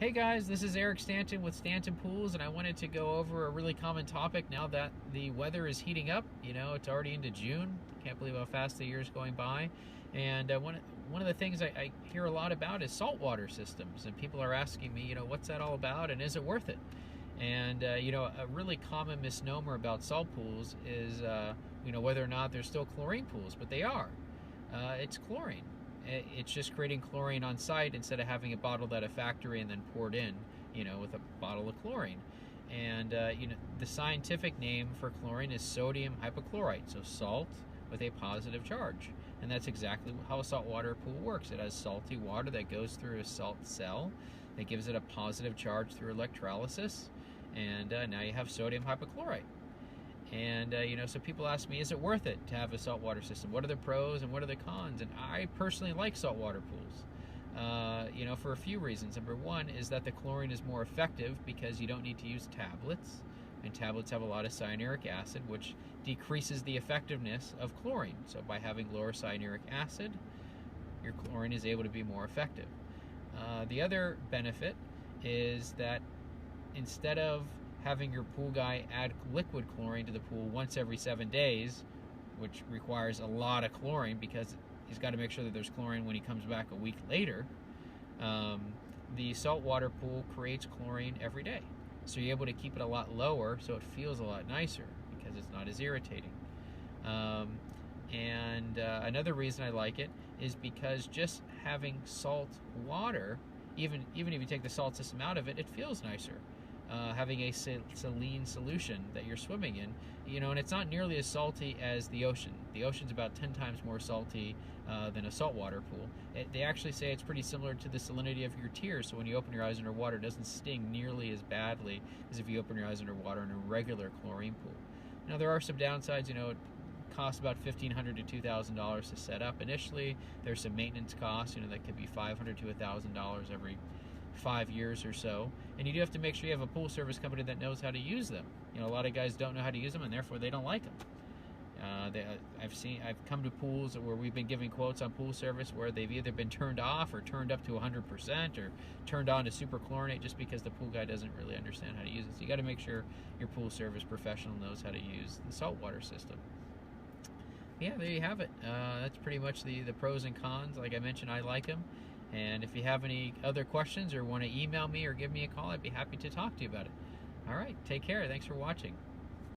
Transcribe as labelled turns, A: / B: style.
A: Hey guys, this is Eric Stanton with Stanton Pools, and I wanted to go over a really common topic now that the weather is heating up. You know, it's already into June. Can't believe how fast the year's going by. And one of the things I hear a lot about is saltwater systems, and people are asking me, what's that all about, and is it worth it? And a really common misnomer about salt pools is, whether or not they're still chlorine pools, but they are. It's chlorine. It's just creating chlorine on site instead of having it bottled at a factory and then poured in, with a bottle of chlorine. And the scientific name for chlorine is sodium hypochlorite, so salt with a positive charge. And that's exactly how a saltwater pool works. It has salty water that goes through a salt cell that gives it a positive charge through electrolysis, and now you have sodium hypochlorite. And so people ask me, is it worth it to have a saltwater system? What are the pros and what are the cons? And I personally like saltwater pools, for a few reasons. Number one is that the chlorine is more effective because you don't need to use tablets, and tablets have a lot of cyanuric acid, which decreases the effectiveness of chlorine. So by having lower cyanuric acid, your chlorine is able to be more effective. The other benefit is that instead of having your pool guy add liquid chlorine to the pool once every 7 days, which requires a lot of chlorine because he's got to make sure that there's chlorine when he comes back a week later, the saltwater pool creates chlorine every day. So you're able to keep it a lot lower, so it feels a lot nicer because it's not as irritating. Another reason I like it is because just having salt water, even if you take the salt system out of it, it feels nicer. Having a saline solution that you're swimming in, and it's not nearly as salty as the ocean. The ocean's about 10 times more salty than a saltwater pool. They actually say it's pretty similar to the salinity of your tears, so when you open your eyes underwater, it doesn't sting nearly as badly as if you open your eyes underwater in a regular chlorine pool. Now, there are some downsides. It costs about $1,500 to $2,000 to set up initially. There's some maintenance costs, that could be $500 to $1,000 every 5 years or so, and you do have to make sure you have a pool service company that knows how to use them. A lot of guys don't know how to use them, and therefore they don't like them. I've come to pools where we've been giving quotes on pool service where they've either been turned off or turned up to 100% or turned on to superchlorinate just because the pool guy doesn't really understand how to use it. So you got to make sure your pool service professional knows how to use the saltwater system. Yeah, there you have it. That's pretty much the pros and cons. Like I mentioned, I like them. And if you have any other questions or want to email me or give me a call, I'd be happy to talk to you about it. All right, take care. Thanks for watching.